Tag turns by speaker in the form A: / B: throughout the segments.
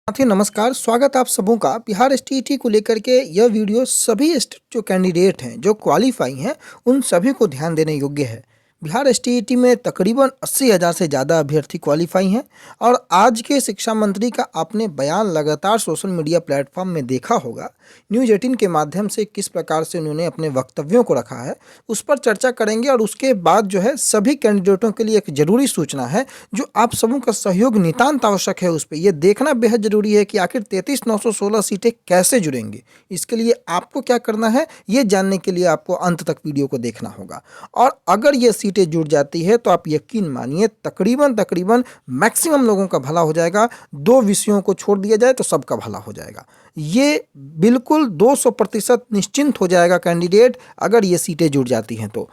A: साथी नमस्कार, स्वागत आप सबों का। बिहार एसटीईटी को लेकर के यह वीडियो सभी जो कैंडिडेट हैं, जो क्वालिफाई हैं, उन सभी को ध्यान देने योग्य है। बिहार एसटीईटी में तकरीबन 80,000 से ज़्यादा अभ्यर्थी क्वालिफाई हैं और आज के शिक्षा मंत्री का आपने बयान लगातार सोशल मीडिया प्लेटफॉर्म में देखा होगा। न्यूज़ 18 के माध्यम से किस प्रकार से उन्होंने अपने वक्तव्यों को रखा है, उस पर चर्चा करेंगे और उसके बाद जो है सभी कैंडिडेटों के लिए एक ज़रूरी सूचना है, जो आप सबों का सहयोग नितांत आवश्यक है। उस पे ये देखना बेहद ज़रूरी है कि आखिर 33,916 सीटें कैसे जुड़ेंगी। इसके लिए आपको क्या करना है, ये जानने के लिए आपको अंत तक वीडियो को देखना होगा। और अगर ये सीटें जुड़ जाती है तो आप यकीन मानिए तकरीबन मैक्सिमम लोगों का भला हो जाएगा। 2 विषयों को छोड़ दिया जाए तो सबका भला हो जाएगा। ये बिल्कुल 200% निश्चिंत हो जाएगा कैंडिडेट, अगर ये सीटें जुड़ जाती हैं तो।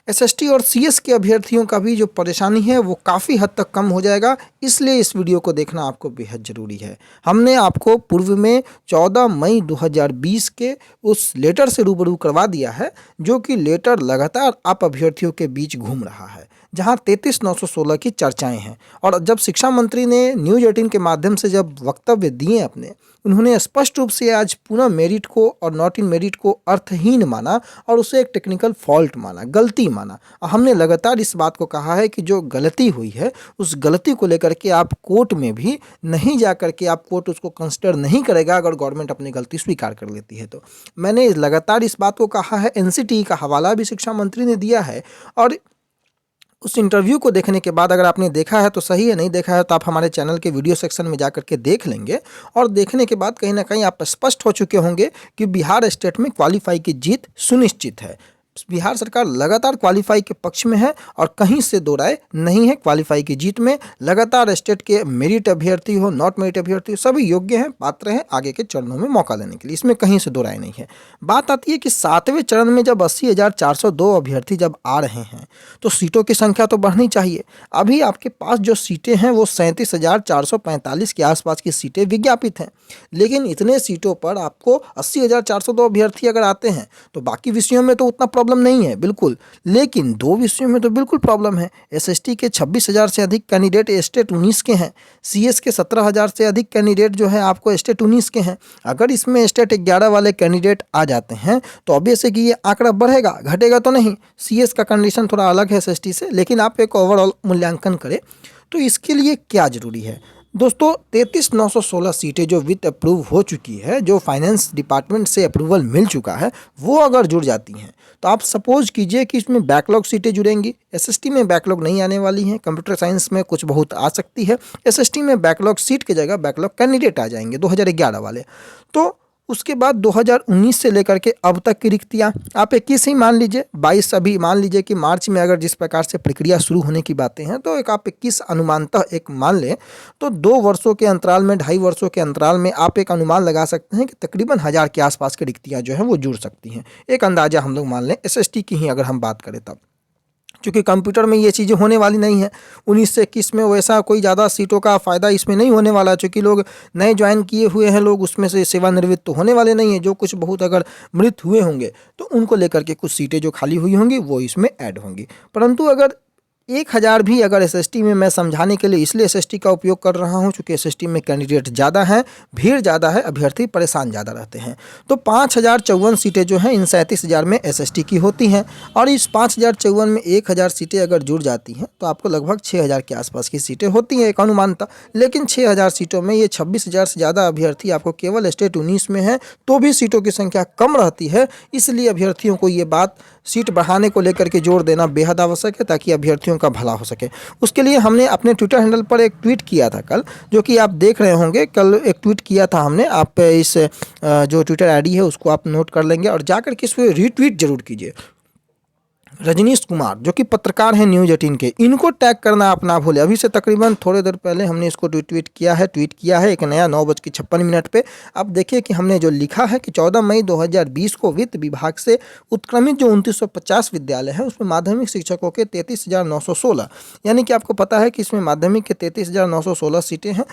A: एसएसटी और सीएस के अभ्यर्थियों का भी जो परेशानी है वो काफ़ी हद तक कम हो जाएगा, इसलिए इस वीडियो को देखना आपको बेहद ज़रूरी है। हमने आपको पूर्व में 14 मई 2020 के उस लेटर से रूबरू करवा दिया है, जो कि लेटर लगातार आप अभ्यर्थियों के बीच घूम रहा है, जहां 33,916 की चर्चाएं हैं। और जब शिक्षा मंत्री ने न्यूज़ 18 के माध्यम से जब वक्तव्य दिए अपने, उन्होंने स्पष्ट रूप से आज पूरा मेरिट को और नॉट इन मेरिट को अर्थहीन माना और उसे एक टेक्निकल फॉल्ट माना, गलती माना। और हमने लगातार इस बात को कहा है कि जो गलती हुई है उस गलती को लेकर के आप कोर्ट में भी नहीं जा करके आप कोर्ट उसको कंसिडर नहीं करेगा, अगर गवर्नमेंट अपनी गलती स्वीकार कर लेती है तो। मैंने लगातार इस बात को कहा है, एनसीटीई का हवाला भी शिक्षा मंत्री ने दिया है। और उस इंटरव्यू को देखने के बाद अगर आपने देखा है तो सही है, नहीं देखा है तो आप हमारे चैनल के वीडियो सेक्शन में जाकर के देख लेंगे। और देखने के बाद कहीं ना कहीं आप स्पष्ट हो चुके होंगे कि बिहार स्टेट में क्वालिफाई की जीत सुनिश्चित है। बिहार सरकार लगातार क्वालिफाई के पक्ष में है और कहीं से दो राय नहीं है। क्वालिफाई की जीत में लगातार स्टेट के मेरिट अभ्यर्थी हो, नॉट मेरिट अभ्यर्थी हो, सभी योग्य हैं, पात्र हैं आगे के चरणों में मौका लेने के लिए, इसमें कहीं से दो राय नहीं है। बात आती है कि 7वें चरण में जब 80,402 अभ्यर्थी जब आ रहे हैं तो सीटों की संख्या तो बढ़नी चाहिए। अभी आपके पास जो सीटें हैं वो 37,445 के आसपास की सीटें विज्ञापित हैं, लेकिन इतने सीटों पर आपको 80,402 अभ्यर्थी अगर आते हैं तो बाकी विषयों में तो उतना प्रॉब्लम नहीं है बिल्कुल, लेकिन 2 विषयों में तो बिल्कुल प्रॉब्लम है। एसएसटी के 26,000 से अधिक कैंडिडेट स्टेट 19 के हैं, सीएस के 17,000 से अधिक कैंडिडेट जो है आपको स्टेट 19 के हैं। अगर इसमें स्टेट 11 वाले कैंडिडेट आ जाते हैं तो ऑब्वियस है कि ये आंकड़ा बढ़ेगा, घटेगा तो नहीं। सीएस का कंडीशन थोड़ा अलग है एसएसटी से, लेकिन आप एक ओवरऑल मूल्यांकन करें तो इसके लिए क्या जरूरी है दोस्तों। 33,916 सीटें जो वित्त अप्रूव हो चुकी है, जो फाइनेंस डिपार्टमेंट से अप्रूवल मिल चुका है, वो अगर जुड़ जाती हैं तो आप सपोज कीजिए कि इसमें बैकलॉग सीटें जुड़ेंगी। एसएसटी में बैकलॉग नहीं आने वाली हैं, कंप्यूटर साइंस में कुछ बहुत आ सकती है। एसएसटी में बैकलॉग सीट की जगह बैकलॉग कैंडिडेट आ जाएंगे 2011 वाले। तो उसके बाद 2019 से लेकर के अब तक की रिक्तियाँ आप 21 ही मान लीजिए, 22 अभी मान लीजिए कि मार्च में अगर जिस प्रकार से प्रक्रिया शुरू होने की बातें हैं तो एक आप 21 अनुमानतः एक मान लें तो 2 वर्षों के अंतराल में, 2.5 वर्षों के अंतराल में आप एक अनुमान लगा सकते हैं कि तकरीबन 1000 के आसपास की रिक्तियाँ जो हैं वो जुड़ सकती हैं। एक अंदाजा हम लोग मान लें एसएसटी की ही अगर हम बात करें तब, क्योंकि कंप्यूटर में ये चीज़ें होने वाली नहीं है। 19 से 21 में वैसा कोई ज़्यादा सीटों का फ़ायदा इसमें नहीं होने वाला, चूँकि लोग नए ज्वाइन किए हुए हैं, लोग उसमें से सेवानिवृत्त तो होने वाले नहीं हैं। जो कुछ बहुत अगर मृत हुए होंगे तो उनको लेकर के कुछ सीटें जो खाली हुई होंगी वो इसमें ऐड होंगी। परंतु अगर 1000 भी अगर एसएसटी में, मैं समझाने के लिए इसलिए एसएसटी का उपयोग कर रहा हूं चूँकि एसएसटी में कैंडिडेट ज़्यादा हैं, भीड़ ज़्यादा है, अभ्यर्थी परेशान ज़्यादा रहते हैं। तो 5,054 सीटें जो हैं इन 37,000 में एसएसटी की होती हैं और इस 5,054 में 1,000 सीटें अगर जुड़ जाती हैं तो आपको लगभग 6,000 के आसपास की सीटें होती हैं एक अनुमानता। लेकिन 6,000 सीटों में ये 26,000 से ज़्यादा अभ्यर्थी आपको केवल स्टेट 19 में है, तो भी सीटों की संख्या कम रहती है। इसलिए अभ्यर्थियों को ये बात सीट बढ़ाने को लेकर के जोर देना बेहद आवश्यक है, ताकि अभ्यर्थियों का भला हो सके। उसके लिए हमने अपने ट्विटर हैंडल पर एक ट्वीट किया था कल, जो कि आप देख रहे होंगे। कल एक ट्वीट किया था हमने, आप इस जो ट्विटर आईडी है उसको आप नोट कर लेंगे और जाकर के इसको रीट्वीट जरूर कीजिए। रजनीश कुमार जो कि पत्रकार हैं न्यूज़ 18 के, इनको टैग करना आप ना भूलें। अभी से तकरीबन थोड़ी देर पहले हमने इसको ट्वीट किया है एक नया 9:56 पे। आप देखिए कि हमने जो लिखा है कि 14 मई 2020 को वित्त विभाग से उत्क्रमित जो 2950 विद्यालय हैं उसमें माध्यमिक शिक्षकों के 33,916, यानी कि आपको पता है कि इसमें माध्यमिक के 33,916 सीटें हैं,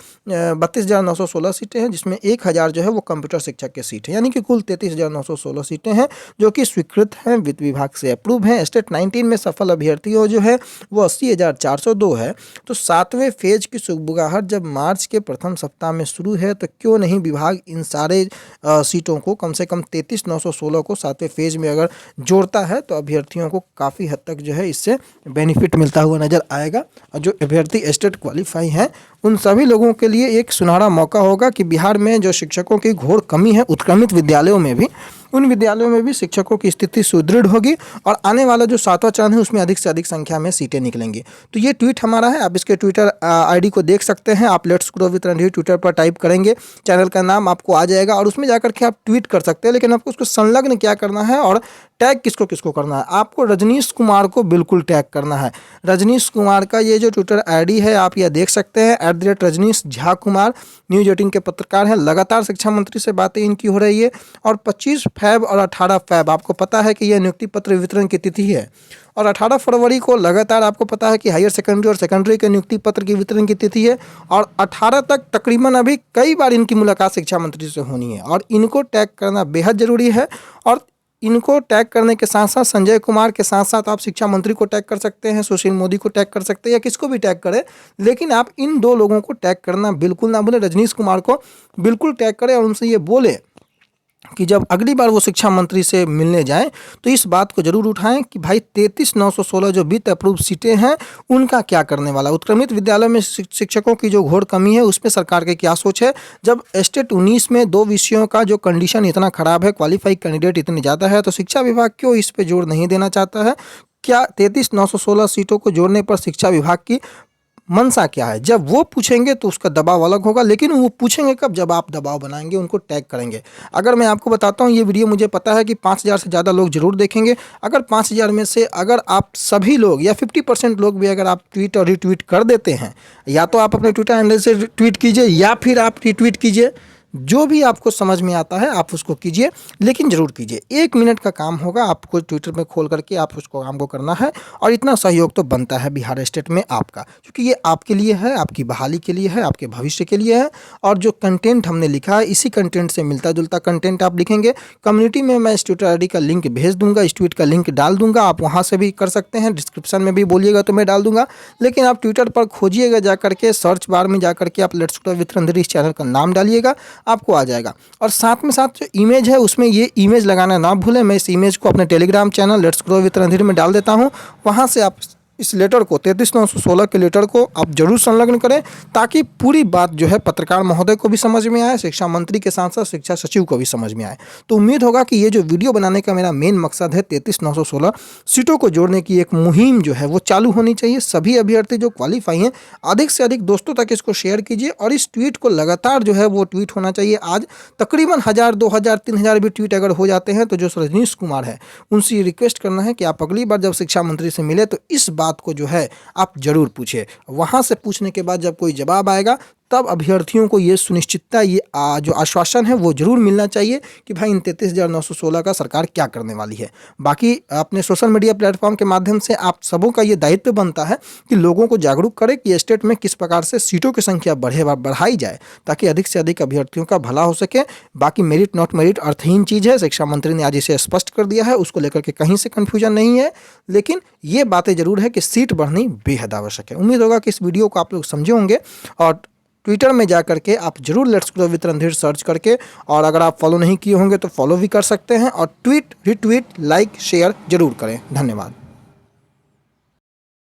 A: 32,916 सीटें हैं, जिसमें 1,000 जो है वो कंप्यूटर शिक्षक के सीट है, यानी कि कुल 33,916 सीटें हैं जो कि स्वीकृत हैं, वित्त विभाग से अप्रूव हैं, स्टेट 19 में सफल अभ्यर्थियों जो है वो 80,402 है। तो 7वें फेज की सुगबुगाहट जब मार्च के प्रथम सप्ताह में शुरू है तो क्यों नहीं विभाग इन सारे सीटों को कम से कम 33,916 को 7वें फेज में अगर जोड़ता है तो अभ्यर्थियों को काफ़ी हद तक जो है इससे बेनिफिट मिलता हुआ नज़र आएगा। और जो अभ्यर्थी स्टेट क्वालिफाई हैं उन सभी लोगों के लिए एक सुनहरा मौका होगा कि बिहार में जो शिक्षकों की घोर कमी है उत्क्रमित विद्यालयों में भी, उन विद्यालयों में भी शिक्षकों की स्थिति सुदृढ़ होगी और आने वाला जो 7वां चरण है उसमें अधिक से अधिक संख्या में सीटें निकलेंगी। तो ये ट्वीट हमारा है, आप इसके ट्विटर आईडी को देख सकते हैं। आप let's grow with Randhir Twitter पर टाइप करेंगे, चैनल का नाम आपको आ जाएगा और उसमें जाकर के आप ट्वीट कर सकते हैं। लेकिन आपको उसको संलग्न क्या करना है और टैग किसको किसको करना है, आपको रजनीश कुमार को बिल्कुल टैग करना है। रजनीश कुमार का ये जो ट्विटर आईडी है आप यह देख सकते हैं, @रजनीश झा कुमार, न्यूज 18 के पत्रकार हैं। लगातार शिक्षा मंत्री से बातें इनकी हो रही है और 25 फैब और 18 फैब आपको पता है कि यह नियुक्ति पत्र वितरण की तिथि है और 18 फरवरी को लगातार आपको पता है कि हायर सेकेंडरी और सेकेंडरी के नियुक्ति पत्र की वितरण की तिथि है और 18 तक तकरीबन अभी कई बार इनकी मुलाकात शिक्षा मंत्री से होनी है और इनको टैग करना बेहद ज़रूरी है। और इनको टैग करने के साथ साथ संजय कुमार के साथ साथ आप शिक्षा मंत्री को टैग कर सकते हैं, सुशील मोदी को टैग कर सकते हैं या किसको भी टैग करें, लेकिन आप इन 2 लोगों को टैग करना बिल्कुल ना भूलें। रजनीश कुमार को बिल्कुल टैग करें और उनसे ये बोले कि जब अगली बार वो शिक्षा मंत्री से मिलने जाएं तो इस बात को जरूर उठाएं कि भाई 33,916 जो वित्त अप्रूव सीटें हैं उनका क्या करने वाला। उत्क्रमित विद्यालय में शिक्षकों की जो घोर कमी है उसमें सरकार की क्या सोच है। जब स्टेट 19 में 2 विषयों का जो कंडीशन इतना खराब है, क्वालिफाई कैंडिडेट इतने ज़्यादा है, तो शिक्षा विभाग क्यों इस पर जोर नहीं देना चाहता है। क्या 33,916 सीटों को जोड़ने पर शिक्षा विभाग की मनसा क्या है, जब वो पूछेंगे तो उसका दबाव अलग होगा। लेकिन वो पूछेंगे कब, जब आप दबाव बनाएंगे, उनको टैग करेंगे। अगर मैं आपको बताता हूँ ये वीडियो मुझे पता है कि 5,000 से ज़्यादा लोग जरूर देखेंगे। अगर 5,000 में से अगर आप सभी लोग या 50% लोग भी अगर आप ट्वीट और रिट्वीट कर देते हैं, या तो आप अपने ट्विटर हैंडल से ट्वीट कीजिए या फिर आप रिट्वीट कीजिए, जो भी आपको समझ में आता है आप उसको कीजिए, लेकिन ज़रूर कीजिए। 1 मिनट का काम होगा, आपको ट्विटर में खोल करके आप उसको काम को करना है और इतना सहयोग तो बनता है बिहार स्टेट में आपका, क्योंकि ये आपके लिए है, आपकी बहाली के लिए है, आपके भविष्य के लिए है। और जो कंटेंट हमने लिखा है इसी कंटेंट से मिलता जुलता कंटेंट आप लिखेंगे। कम्युनिटी में मैं इस ट्विटर आईडी का लिंक भेज दूंगा, इस ट्वीट का लिंक डाल दूंगा, आप वहाँ से भी कर सकते हैं। डिस्क्रिप्शन में भी बोलिएगा तो मैं डाल दूंगा, लेकिन आप ट्विटर पर खोजिएगा, जा करके सर्च बार में जा करके आप लेट्स ग्रो विद रणधीर इस चैनल का नाम डालिएगा, आपको आ जाएगा। और साथ में साथ जो इमेज है उसमें ये इमेज लगाना ना भूलें। मैं इस इमेज को अपने Telegram channel let's grow with Randhir में डाल देता हूँ, वहाँ से आप इस लेटर को 33,916 के लेटर को आप जरूर संलग्न करें, ताकि पूरी बात जो है पत्रकार महोदय को भी समझ में आए, शिक्षा मंत्री के साथ साथ शिक्षा सचिव को भी समझ में आए। तो उम्मीद होगा कि ये जो वीडियो बनाने का मेरा मेन मकसद है 33,916 सीटों को जोड़ने की एक मुहिम जो है वो चालू होनी चाहिए। सभी अभ्यर्थी जो क्वालिफाई हैं अधिक से अधिक दोस्तों तक इसको शेयर कीजिए और इस ट्वीट को लगातार जो है वो ट्वीट होना चाहिए। आज तकरीबन 1,000, 2,000, 3,000 भी ट्वीट अगर हो जाते हैं तो जो रजनीश कुमार है उनसे ये रिक्वेस्ट करना है कि आप अगली बार जब शिक्षा मंत्री से मिले तो इस बात को जो है आप जरूर पूछिए। वहां से पूछने के बाद जब कोई जवाब आएगा तब अभ्यर्थियों को ये सुनिश्चितता, ये जो आश्वासन है वो जरूर मिलना चाहिए कि भाई इन 33,916 का सरकार क्या करने वाली है। बाकी अपने सोशल मीडिया प्लेटफॉर्म के माध्यम से आप सबों का ये दायित्व बनता है कि लोगों को जागरूक करें कि स्टेट में किस प्रकार से सीटों की संख्या बढ़ाई जाए, ताकि अधिक से अधिक अभ्यर्थियों का भला हो सके। बाकी मेरिट नॉट मेरिट अर्थहीन चीज़ है, शिक्षा मंत्री ने आज इसे स्पष्ट कर दिया है, उसको लेकर के कहीं से कन्फ्यूजन नहीं है। लेकिन ये बातें जरूर है कि सीट बढ़नी बेहद आवश्यक है। उम्मीद होगा कि इस वीडियो को आप लोग समझे होंगे और ट्विटर में जा करके आप जरूर let's grow with Randhir search करके, और अगर आप फॉलो नहीं किए होंगे तो फॉलो भी कर सकते हैं और ट्वीट, रिट्वीट, लाइक, शेयर जरूर करें। धन्यवाद।